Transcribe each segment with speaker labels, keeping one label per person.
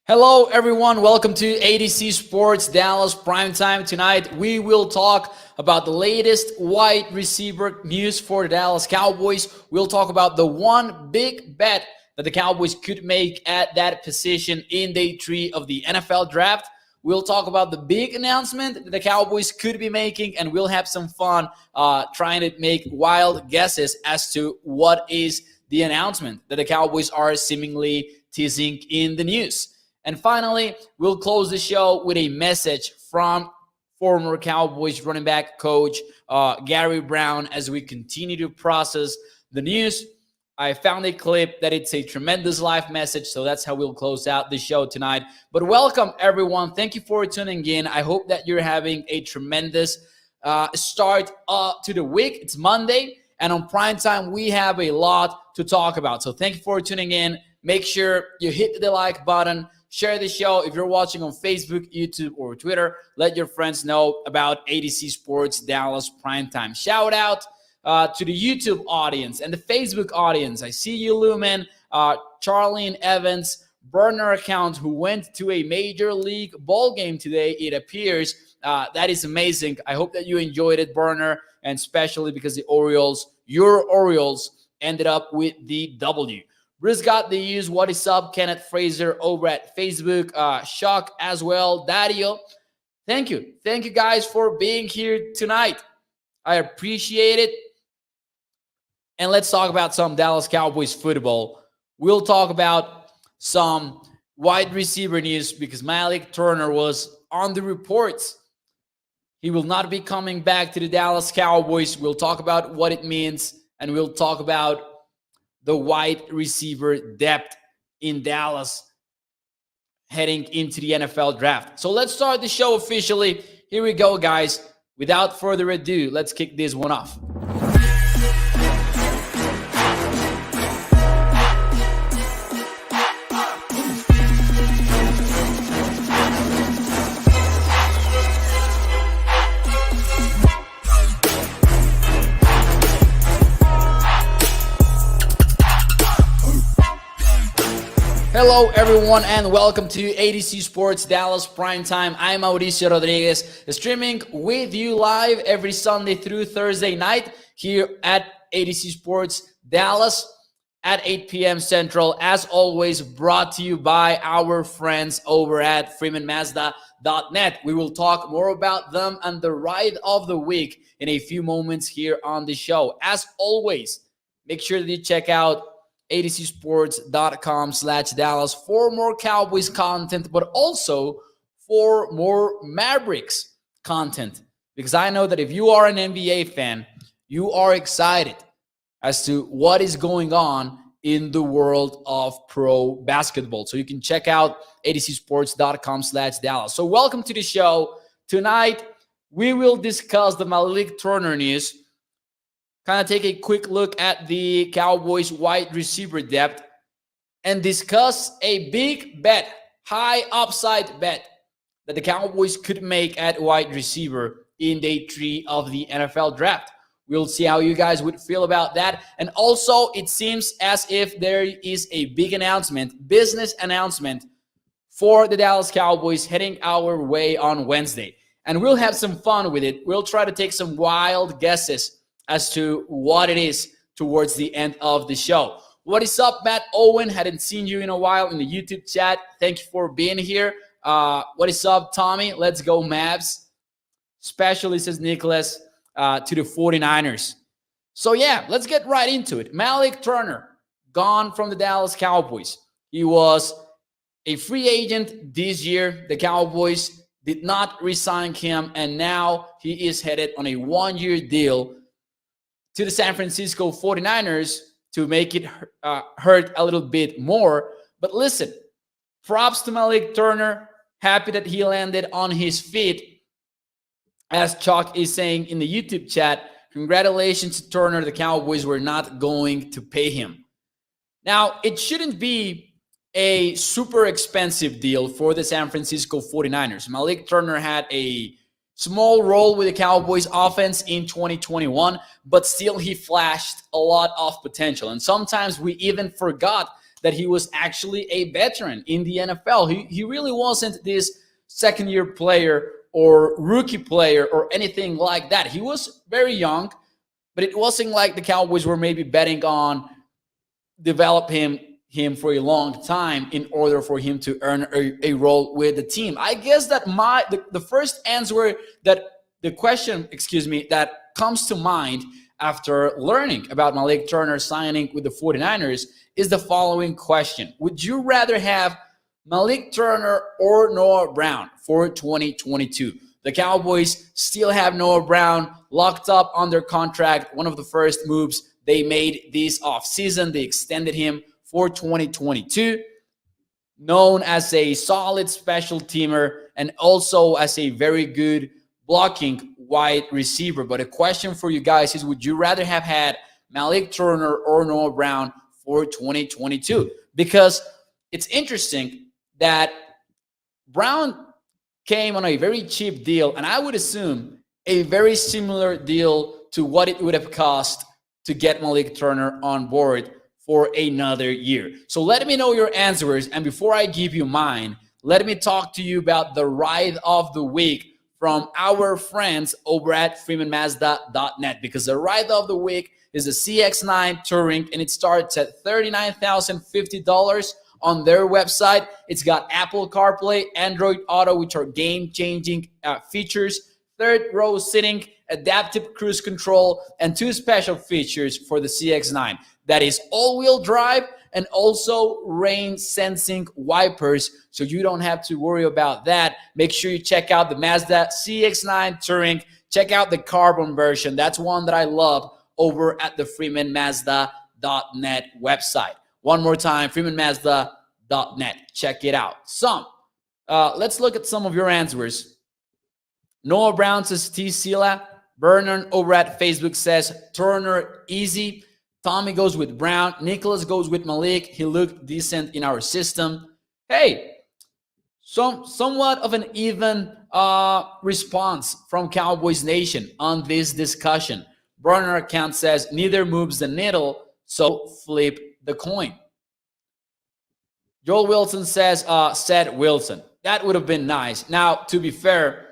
Speaker 1: Hello, everyone. Welcome to ADC Sports Dallas Primetime. Tonight, we will talk about the latest wide receiver news for the Dallas Cowboys. We'll talk about the one big bet that the Cowboys could make at that position in day 3 of the NFL draft. We'll talk about the big announcement that the Cowboys could be making, and we'll have some fun trying to make wild guesses as to what is the announcement that the Cowboys are seemingly teasing in the news. And finally, we'll close the show with a message from former Cowboys running back coach Gary Brown as we continue to process the news. I found a clip that it's a tremendous life message, so that's how we'll close out the show tonight. But welcome, everyone. Thank you for tuning in. I hope that you're having a tremendous start to the week. It's Monday, and on Primetime, we have a lot to talk about. So thank you for tuning in. Make sure you hit the like button. Share the show. If you're watching on Facebook, YouTube, or Twitter, let your friends know about ADC Sports Dallas Primetime. Shout out to the YouTube audience and the Facebook audience. I see you, Lumen, Charlene Evans, burner account who went to a Major League ball game today, it appears. That is amazing. I hope that you enjoyed it, burner, and especially because the Orioles, your Orioles, ended up with the W. Bruce got the use. What is up? Kenneth Fraser over at Facebook. Shock as well. Dario. Thank you. Thank you guys for being here tonight. I appreciate it. And let's talk about some Dallas Cowboys football. We'll talk about some wide receiver news because Malik Turner was on the reports. He will not be coming back to the Dallas Cowboys. We'll talk about what it means, and we'll talk about the wide receiver depth in Dallas heading into the NFL draft. So let's start the show officially. Here we go, guys. Without further ado, let's kick this one off. Hello, everyone, and welcome to ADC Sports Dallas Primetime. I'm Mauricio Rodríguez, streaming with you live every Sunday through Thursday night here at ADC Sports Dallas at 8 p.m. Central. As always, brought to you by our friends over at freemanmazda.net. We will talk more about them and the ride of the week in a few moments here on the show. As always, make sure that you check out adcsports.com/Dallas for more Cowboys content, but also for more Mavericks content. Because I know that if you are an NBA fan, you are excited as to what is going on in the world of pro basketball. So you can check out adcsports.com/Dallas. So welcome to the show. Tonight, we will discuss the Malik Turner news. Kind of take a quick look at the Cowboys wide receiver depth and discuss a big bet, high upside bet that the Cowboys could make at wide receiver in day 3 of the NFL draft. We'll see how you guys would feel about that. And also, it seems as if there is a big announcement, business announcement for the Dallas Cowboys heading our way on Wednesday. And we'll have some fun with it. We'll try to take some wild guesses as to what it is towards the end of the show. What is up, Matt Owen? Hadn't seen you in a while in the YouTube chat. Thank you for being here. What is up, Tommy? Let's go, Mavs. Especially, says Nicholas, to the 49ers. So, yeah, let's get right into it. Malik Turner, gone from the Dallas Cowboys. He was a free agent this year. The Cowboys did not re-sign him, and now he is headed on a 1-year deal to the San Francisco 49ers to make it hurt a little bit more. But listen, props to Malik Turner. Happy that he landed on his feet. As Chuck is saying in the YouTube chat, congratulations to Turner. The Cowboys were not going to pay him. Now, it shouldn't be a super expensive deal for the San Francisco 49ers. Malik Turner had a small role with the Cowboys offense in 2021, but still he flashed a lot of potential. And sometimes we even forgot that he was actually a veteran in the NFL. He really wasn't this second-year player or rookie player or anything like that. He was very young, but it wasn't like the Cowboys were maybe betting on develop him for a long time in order for him to earn a role with the team. I guess that the first answer that the question, that comes to mind after learning about Malik Turner signing with the 49ers is the following question. Would you rather have Malik Turner or Noah Brown for 2022? The Cowboys still have Noah Brown locked up under contract. One of the first moves they made this offseason, they extended him for 2022, known as a solid special teamer and also as a very good blocking wide receiver. But a question for you guys is, would you rather have had Malik Turner or Noah Brown for 2022? Because it's interesting that Brown came on a very cheap deal, and I would assume a very similar deal to what it would have cost to get Malik Turner on board for another year. So let me know your answers, and before I give you mine, let me talk to you about the ride of the week from our friends over at freemanmazda.net, because the ride of the week is the CX-9 Touring, and it starts at $39,050 on their website. It's got Apple CarPlay, Android Auto, which are game-changing features, third row sitting, adaptive cruise control, and two special features for the CX-9. That is all-wheel drive and also rain sensing wipers, so you don't have to worry about that. Make sure you check out the Mazda CX-9 Touring. Check out the carbon version. That's one that I love over at the freemanmazda.net website. One more time, freemanmazda.net. Check it out. Let's look at some of your answers. Noah Brown says T. Sila. Vernon over at Facebook says Turner, easy. Tommy goes with Brown. Nicholas goes with Malik. He looked decent in our system. Hey, somewhat of an even response from Cowboys Nation on this discussion. Burner account says neither moves the needle, so flip the coin. Joel Wilson says, Ced Wilson. That would have been nice. Now, to be fair,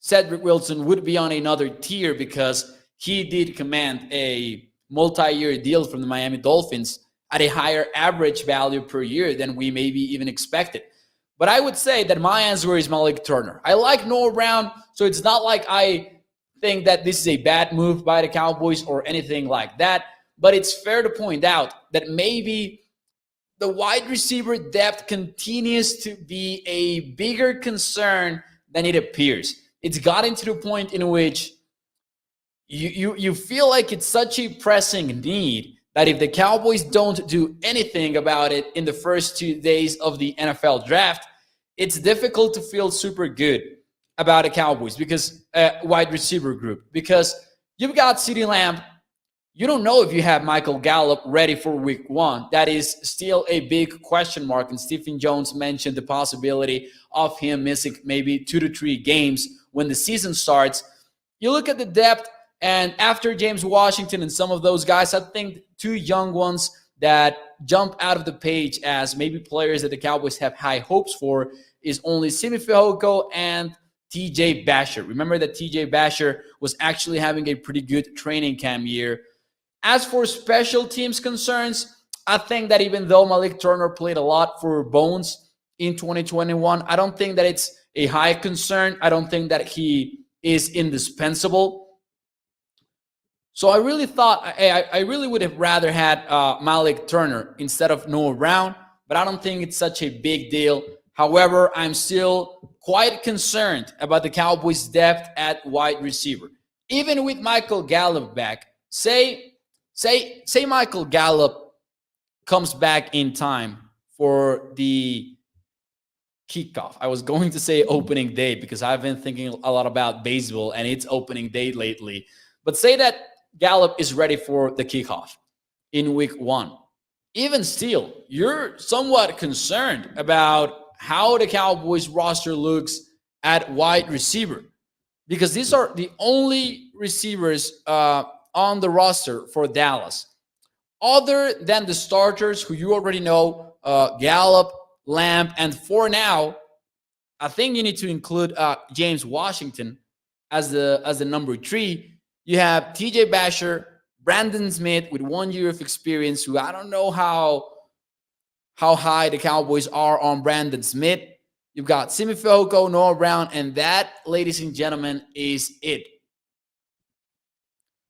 Speaker 1: Cedric Wilson would be on another tier because he did command a multi-year deal from the Miami Dolphins at a higher average value per year than we maybe even expected. But I would say that my answer is Malik Turner. I like Noah Brown, so it's not like I think that this is a bad move by the Cowboys or anything like that. But it's fair to point out that maybe the wide receiver depth continues to be a bigger concern than it appears. It's gotten to the point in which you feel like it's such a pressing need that if the Cowboys don't do anything about it in the first 2 days of the NFL draft, it's difficult to feel super good about the Cowboys because wide receiver group, because you've got CeeDee Lamb. You don't know if you have Michael Gallup ready for week 1. That is still a big question mark. And Stephen Jones mentioned the possibility of him missing maybe 2 to 3 games when the season starts. You look at the depth, and after James Washington and some of those guys, I think 2 young ones that jump out of the page as maybe players that the Cowboys have high hopes for is only Simi Fehoko and TJ Basher. Remember that TJ Basher was actually having a pretty good training camp year. As for special teams concerns, I think that even though Malik Turner played a lot for Bones in 2021, I don't think that it's a high concern. I don't think that he is indispensable. So I really thought, I really would have rather had Malik Turner instead of Noah Brown, but I don't think it's such a big deal. However, I'm still quite concerned about the Cowboys' depth at wide receiver. Even with Michael Gallup back, say Michael Gallup comes back in time for the kickoff. I was going to say opening day because I've been thinking a lot about baseball and it's opening day lately. But say that Gallup is ready for the kickoff in week 1. Even still, you're somewhat concerned about how the Cowboys roster looks at wide receiver because these are the only receivers on the roster for Dallas. other than the starters who you already know, Gallup, Lamb, and for now, I think you need to include James Washington as the number 3. You have TJ Basher, Brandon Smith with 1 year of experience, who I don't know how high the Cowboys are on Brandon Smith. You've got Simi Fehoko, Noah Brown, and that, ladies and gentlemen, is it.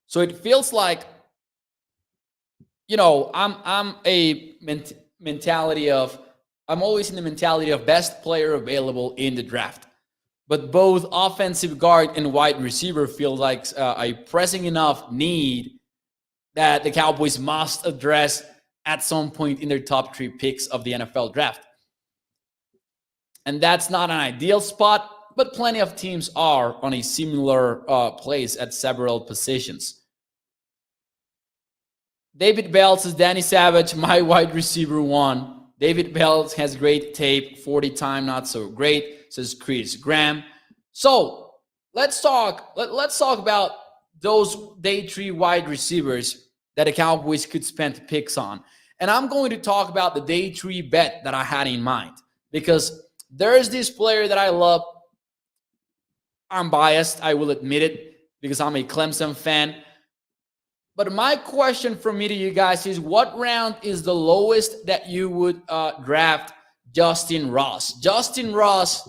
Speaker 1: So it feels like, I'm always in the mentality of best player available in the draft. But both offensive guard and wide receiver feel like a pressing enough need that the Cowboys must address at some point in their top 3 picks of the NFL draft. And that's not an ideal spot, but plenty of teams are on a similar place at several positions. David Bell says, Danny Savage, my wide receiver 1. David Bell has great tape, 40 time, not so great, says Chris Graham. So let's talk about those day 3 wide receivers that the Cowboys could spend picks on. And I'm going to talk about the day 3 bet that I had in mind, because there's this player that I love. I'm biased, I will admit it, because I'm a Clemson fan. But my question from me to you guys is, what round is the lowest that you would draft Justin Ross? Justin Ross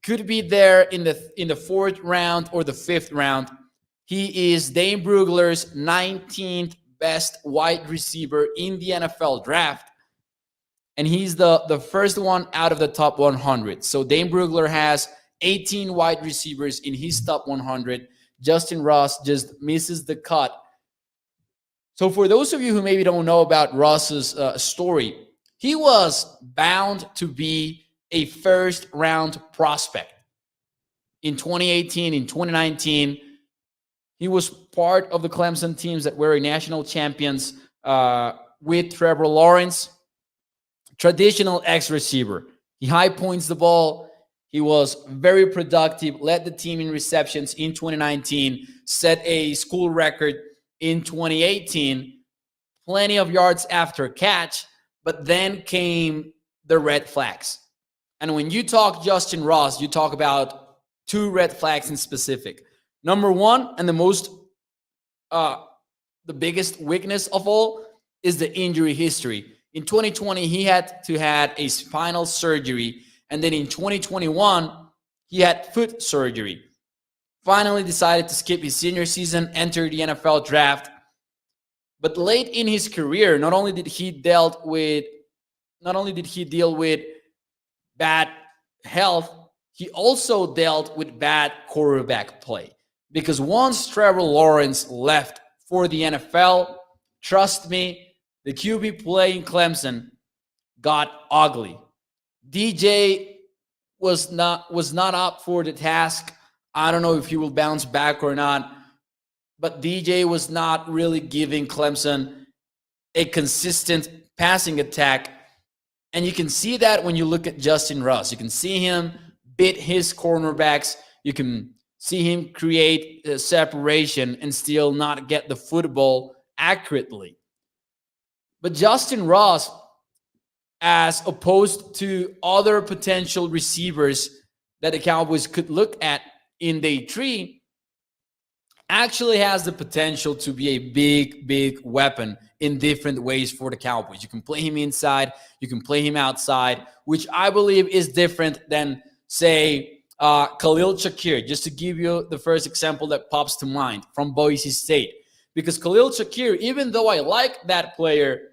Speaker 1: could be there in the 4th round or the 5th round. He is Dane Brugler's 19th best wide receiver in the NFL draft. And he's the first one out of the top 100. So Dane Brugler has 18 wide receivers in his top 100. Justin Ross just misses the cut. So for those of you who maybe don't know about Ross's story, he was bound to be a first-round prospect. In 2018, in 2019, he was part of the Clemson teams that were national champions with Trevor Lawrence, traditional X-receiver. He high points the ball. He was very productive, led the team in receptions in 2019, set a school record in 2018, plenty of yards after catch, but then came the red flags. And when you talk Justin Ross, you talk about 2 red flags in specific. Number 1, and the biggest weakness of all, is the injury history. In 2020, he had to have a spinal surgery, and then in 2021, he had foot surgery. Finally decided to skip his senior season, enter the NFL draft. But late in his career, not only did he deal with bad health, he also dealt with bad quarterback play. Because once Trevor Lawrence left for the NFL, trust me, the QB play in Clemson got ugly. DJ was not up for the task. I don't know if he will bounce back or not, but DJ was not really giving Clemson a consistent passing attack. And you can see that when you look at Justin Ross. You can see him beat his cornerbacks. You can see him create a separation and still not get the football accurately. But Justin Ross, as opposed to other potential receivers that the Cowboys could look at in day 3, actually has the potential to be a big weapon in different ways for the Cowboys. You can play him inside, you can play him outside, which I believe is different than, say, Khalil Shakir, just to give you the first example that pops to mind from Boise State. Because Khalil Shakir, even though I like that player,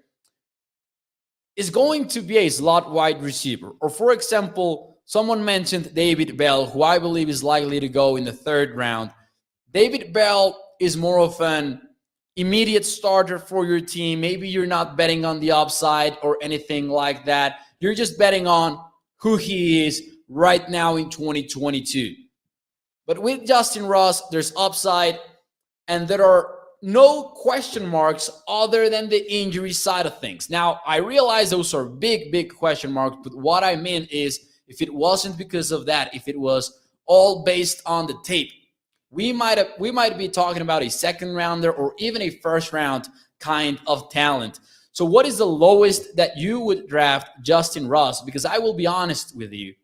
Speaker 1: is going to be a slot wide receiver. Or for example, someone mentioned David Bell, who I believe is likely to go in the 3rd round. David Bell is more of an immediate starter for your team. Maybe you're not betting on the upside or anything like that. You're just betting on who he is right now in 2022. But with Justin Ross, there's upside, and there are no question marks other than the injury side of things. Now, I realize those are big question marks, but what I mean is, if it wasn't because of that, if it was all based on the tape, we might be talking about a 2nd rounder or even a 1st round kind of talent. So what is the lowest that you would draft Justin Ross? Because I will be honest with you,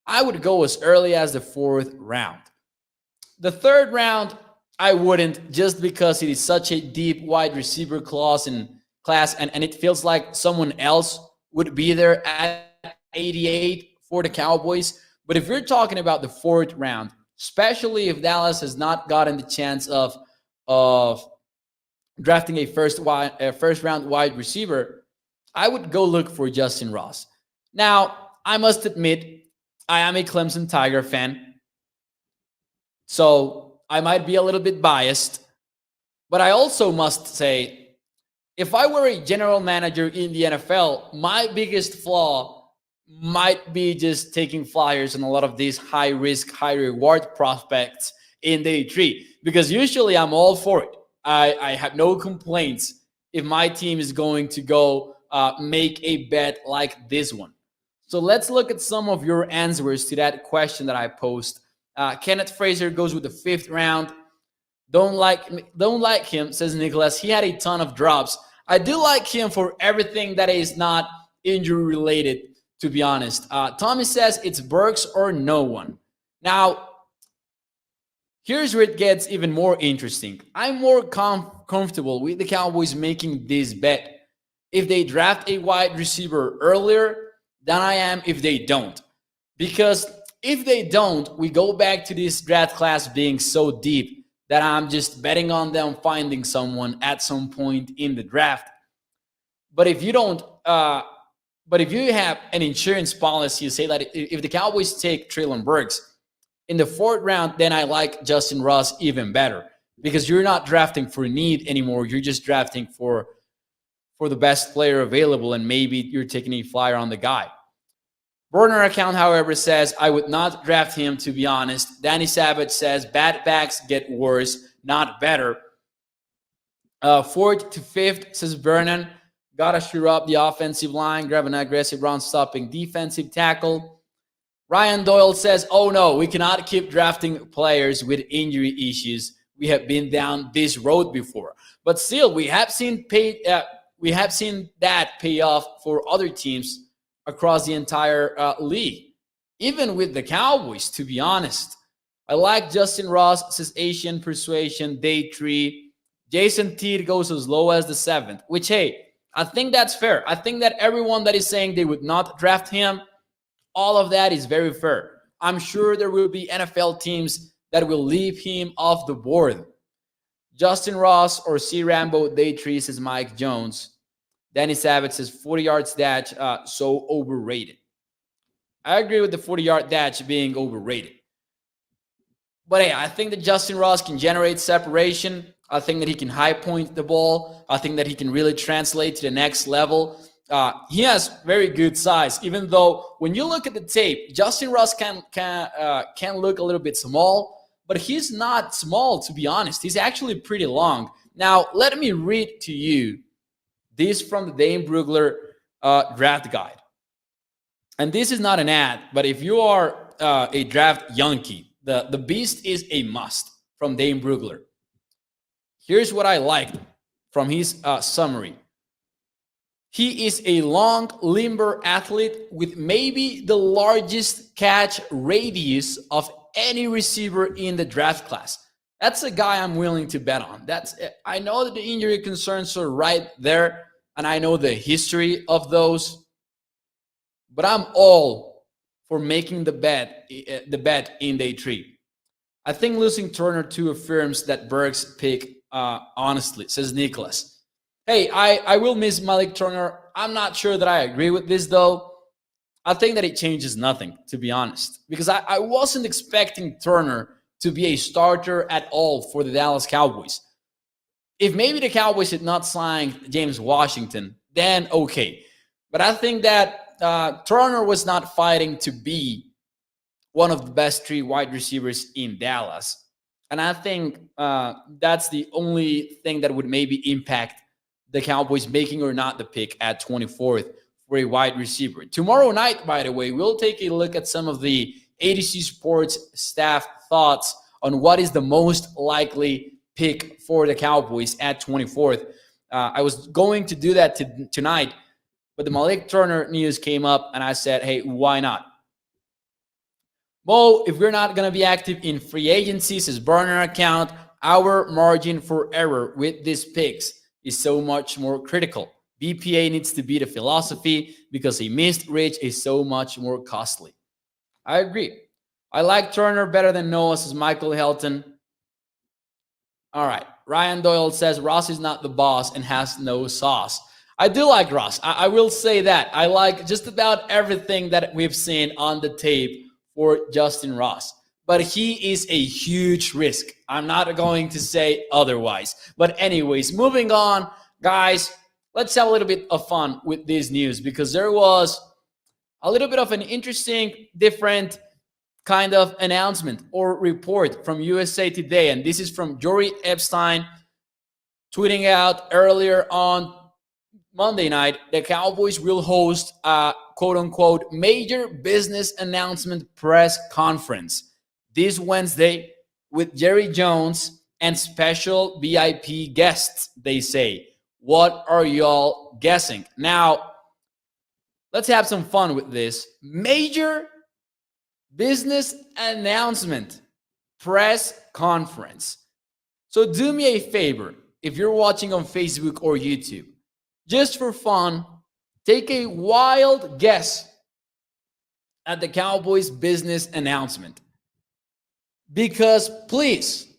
Speaker 1: I would go as early as the 4th round. The 3rd round, I wouldn't, just because it is such a deep wide receiver class, and it feels like someone else would be there at 88 for the Cowboys. But if you're talking about the 4th round, especially if Dallas has not gotten the chance of drafting a first round wide receiver, I would go look for Justin Ross. Now, I must admit, I am a Clemson Tiger fan, so I might be a little bit biased, but I also must say, if I were a general manager in the NFL, my biggest flaw might be just taking flyers on a lot of these high risk, high reward prospects in day 3, because usually I'm all for it. I have no complaints if my team is going to go make a bet like this one. So let's look at some of your answers to that question that I posed. Kenneth Fraser goes with the 5th round. Don't like him, says Nicholas. He had a ton of drops. I do like him for everything that is not injury related, to be honest. Tommy says it's Burks or no one. Now, here's where it gets even more interesting. I'm more comfortable with the Cowboys making this bet if they draft a wide receiver earlier than I am if they don't. Because if they don't, we go back to this draft class being so deep that I'm just betting on them finding someone at some point in the draft. But if you don't, but if you have an insurance policy, you say that if the Cowboys take Treylon Burks in the 4th round, then I like Justin Ross even better, because you're not drafting for need anymore. You're just drafting for the best player available, and maybe you're taking a flyer on the guy. Burner account, however, says, I would not draft him, to be honest. Danny Savage says, bad backs get worse, not better. 4th to 5th, says Vernon, gotta shore up the offensive line, grab an aggressive run-stopping defensive tackle. Ryan Doyle says, oh no, we cannot keep drafting players with injury issues. We have been down this road before. But still, we have seen that pay off for other teams across the entire league, even with the Cowboys, to be honest. I like Justin Ross, says Asian Persuasion, day 3. Jason Teed goes as low as the 7th, which, hey, I think that's fair. I think that everyone that is saying they would not draft him, all of that is very fair. I'm sure there will be NFL teams that will leave him off the board. Justin Ross or C. Rambo, day 3, says Mike Jones. Danny Savage says 40 yards dash, so overrated. I agree with the 40-yard dash being overrated. But hey, I think that Justin Ross can generate separation. I think that he can high point the ball. I think that he can really translate to the next level. He has very good size, even though when you look at the tape, Justin Ross can look a little bit small, but he's not small, to be honest. He's actually pretty long. Now, let me read to you this from the Dane Brugler draft guide. And this is not an ad, but if you are a draft Yankee, the beast is a must from Dane Brugler. Here's what I liked from his summary. He is a long, limber athlete with maybe the largest catch radius of any receiver in the draft class. That's a guy I'm willing to bet on. I know that the injury concerns are right there, and I know the history of those, but I'm all for making the bet in day 3. I think losing Turner too affirms that Burks pick, honestly, says Nicholas. Hey, I will miss Malik Turner. I'm not sure that I agree with this, though. I think that it changes nothing, to be honest, because I wasn't expecting Turner to be a starter at all for the Dallas Cowboys. If maybe the Cowboys had not signed James Washington, then okay. But I think that Turner was not fighting to be one of the best 3 wide receivers in Dallas. And I think that's the only thing that would maybe impact the Cowboys making or not the pick at 24th for a wide receiver. Tomorrow night, by the way, we'll take a look at some of the ADC Sports staff thoughts on what is the most likely pick for the Cowboys at 24th. I was going to do that tonight, but the Malik Turner news came up, and I said, hey, why not? Mo, if we're not going to be active in free agency, says burner account, our margin for error with these picks is so much more critical. BPA needs to be the philosophy because a missed reach is so much more costly. I agree. I like Turner better than Noah, says Michael Helton. All right. Ryan Doyle says Ross is not the boss and has no sauce. I do like Ross. I will say that. I like just about everything that we've seen on the tape for Justin Ross. But he is a huge risk. I'm not going to say otherwise. But anyways, moving on, guys, let's have a little bit of fun with this news because there was a little bit of an interesting, different kind of announcement or report from USA Today. And this is from Jory Epstein tweeting out earlier on Monday night. The Cowboys will host a quote-unquote major business announcement press conference this Wednesday with Jerry Jones and special VIP guests, they say. What are y'all guessing? Now, let's have some fun with this. Major business announcement press conference. So do me a favor, if you're watching on Facebook or YouTube, just for fun, take a wild guess at the Cowboys business announcement. Because please,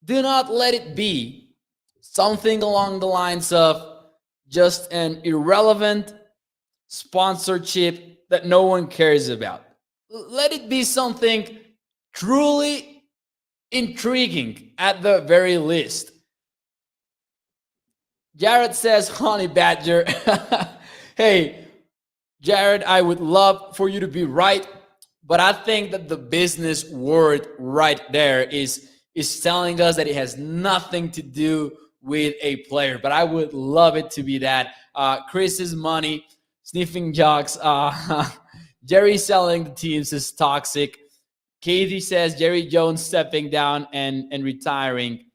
Speaker 1: do not let it be something along the lines of just an irrelevant sponsorship that no one cares about. Let it be something truly intriguing at the very least. Jared says, Honey Badger. Hey, Jared, I would love for you to be right, but I think that the business word right there is telling us that it has nothing to do with a player. But I would love it to be that. Chris's money, sniffing jocks. Jerry selling the teams is toxic. Katie says Jerry Jones stepping down and retiring.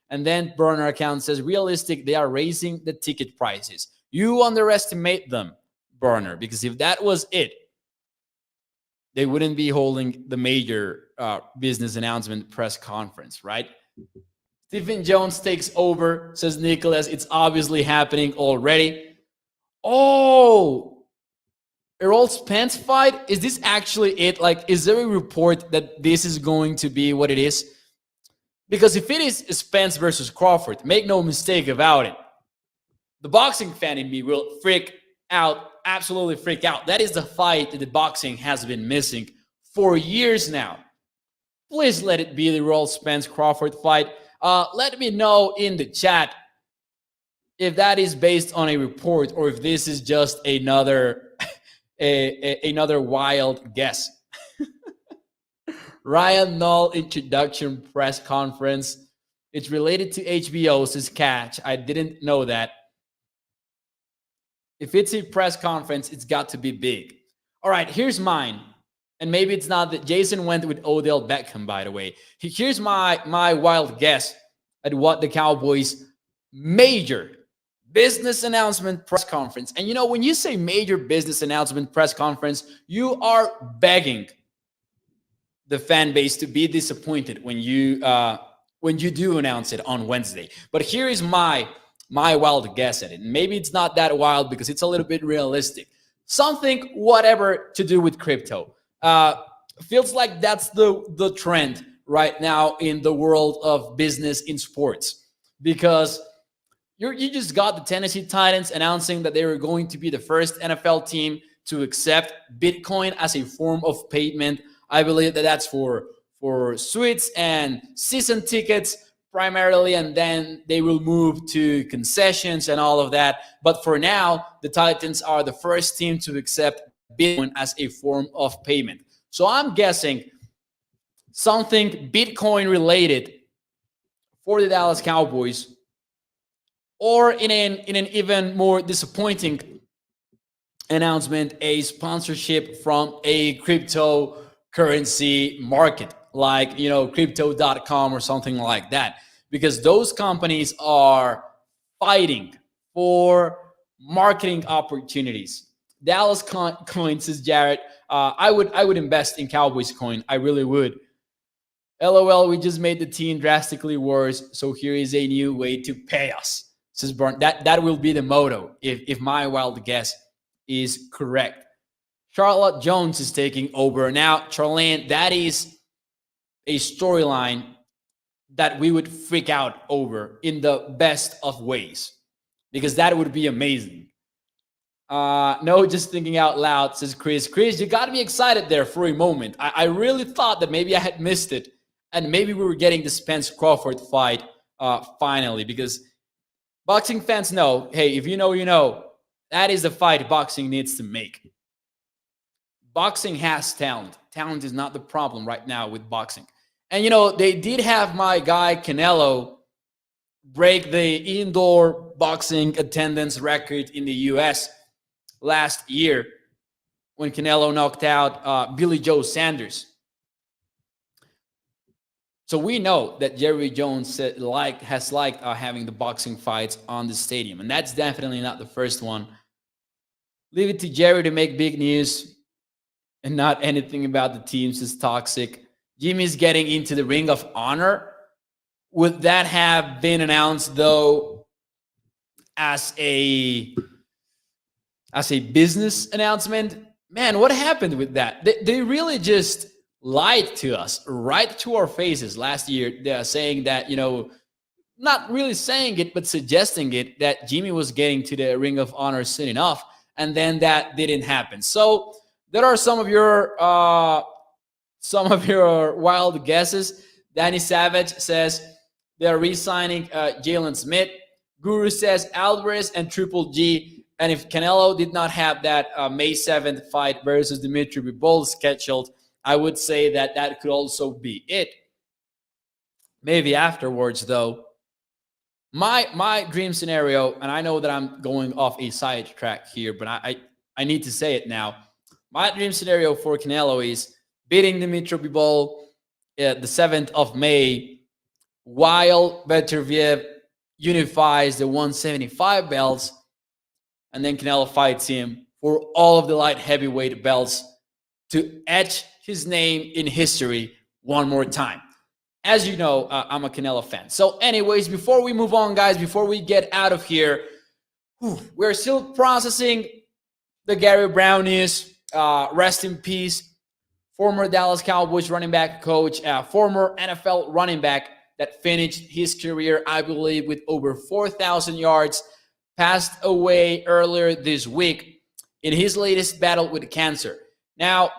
Speaker 1: And then burner account says, realistic, they are raising the ticket prices. You underestimate them, burner, because if that was it, they wouldn't be holding the major business announcement press conference, right? Stephen Jones takes over, says Nicholas. It's obviously happening already. Oh, Errol Spence fight? Is this actually it? Like, is there a report that this is going to be what it is? Because if it is Spence versus Crawford, make no mistake about it, the boxing fan in me will freak out, absolutely freak out. That is the fight that the boxing has been missing for years now. Please let it be the Errol Spence-Crawford fight. Let me know in the chat if that is based on a report or if this is just another another wild guess. Ryan Null introduction press conference. It's related to HBO's catch. I didn't know that. If it's a press conference, it's got to be big. All right, here's mine. And maybe it's not that Jason went with Odell Beckham, by the way. Here's my wild guess at what the Cowboys' major business announcement press conference. And you know, when you say major business announcement press conference, you are begging the fan base to be disappointed when you do announce it on Wednesday. But here is my wild guess at it. Maybe it's not that wild because it's a little bit realistic. Something, whatever, to do with crypto. Feels like that's the trend right now in the world of business in sports. Because you just got the Tennessee Titans announcing that they were going to be the first NFL team to accept Bitcoin as a form of payment. I believe that that's for suites and season tickets primarily, and then they will move to concessions and all of that. But for now, the Titans are the first team to accept Bitcoin as a form of payment. So I'm guessing something Bitcoin related for the Dallas Cowboys, or in an even more disappointing announcement, a sponsorship from a cryptocurrency market, like, crypto.com or something like that. because those companies are fighting for marketing opportunities. Dallas Coin says Jared, I would invest in Cowboys Coin. I really would. LOL, we just made the team drastically worse, so here is a new way to pay us. Says Burn. That will be the motto if my wild guess is correct. Charlotte Jones is taking over. Now, Charlene, that is a storyline that we would freak out over in the best of ways, because that would be amazing. No, just thinking out loud, says Chris. Chris, you got me excited there for a moment. I really thought that maybe I had missed it, and maybe we were getting the Spence Crawford fight finally, because boxing fans know, hey, if you know, you know. That is the fight boxing needs to make. Boxing has talent. Talent is not the problem right now with boxing. And, they did have my guy Canelo break the indoor boxing attendance record in the U.S. last year when Canelo knocked out Billy Joe Sanders. So we know that Jerry Jones has liked having the boxing fights on the stadium. And that's definitely not the first one. Leave it to Jerry to make big news and not anything about the teams is toxic. Jimmy's getting into the Ring of Honor. Would that have been announced, though, as a business announcement? Man, what happened with that? They really just lied to us right to our faces last year. They're saying that, not really saying it, but suggesting it, that Jimmy was getting to the Ring of Honor soon enough. And then that didn't happen. So there are some of your wild guesses. Danny Savage says they're re-signing Jalen Smith. Guru says Alvarez and Triple G. And if Canelo did not have that May 7th fight versus Dimitri Bivol scheduled, I would say that could also be it. Maybe afterwards, though. My dream scenario, and I know that I'm going off a sidetrack here, but I need to say it now. My dream scenario for Canelo is beating Dimitri Bivol the 7th of May, while Beterbiev unifies the 175 belts, and then Canelo fights him for all of the light heavyweight belts to etch his name in history one more time. As you know, I'm a Canelo fan. So anyways, before we move on, guys, before we get out of here, we're still processing the Gary Brown news. Rest in peace. Former Dallas Cowboys running back coach, former NFL running back that finished his career, I believe, with over 4,000 yards, passed away earlier this week in his latest battle with cancer. Now,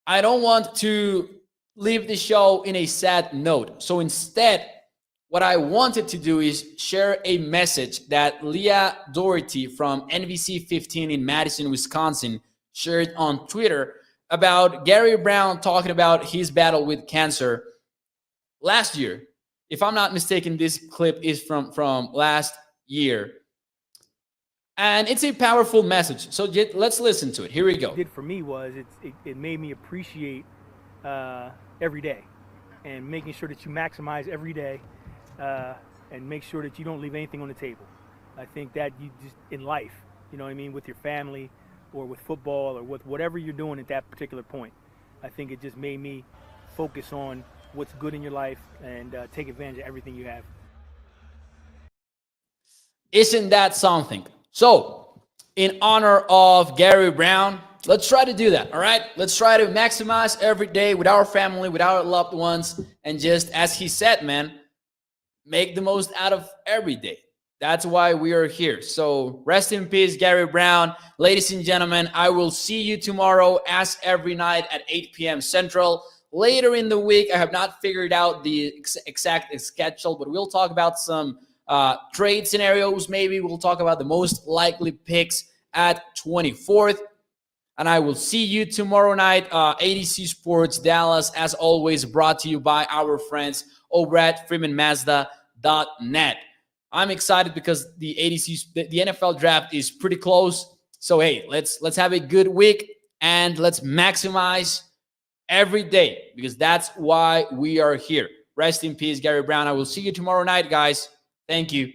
Speaker 1: I don't want to leave the show in a sad note. So instead, what I wanted to do is share a message that Leah Doherty from NBC 15 in Madison, Wisconsin, shared on Twitter about Gary Brown talking about his battle with cancer last year. If I'm not mistaken, this clip is from last year. And it's a powerful message. So let's listen to it. Here we go.
Speaker 2: What it did for me was it made me appreciate every day, and making sure that you maximize every day, and make sure that you don't leave anything on the table. I think that you just, in life, you know what I mean, with your family or with football or with whatever you're doing at that particular point, I think it just made me focus on what's good in your life and take advantage of everything you have.
Speaker 1: Isn't that something? So, in honor of Gary Brown, let's try to do that, all right? Let's try to maximize every day with our family, with our loved ones, and just, as he said, man, make the most out of every day. That's why we are here. So, rest in peace, Gary Brown. Ladies and gentlemen, I will see you tomorrow, as every night at 8 p.m. Central. Later in the week, I have not figured out the exact schedule, but we'll talk about some trade scenarios. Maybe we'll talk about the most likely picks at 24th. And I will see you tomorrow night, ADC Sports Dallas, as always, brought to you by our friends over at freemanmazda.net. I'm excited because the NFL draft is pretty close. So, hey, let's have a good week and let's maximize every day, because that's why we are here. Rest in peace, Gary Brown. I will see you tomorrow night, guys. Thank you.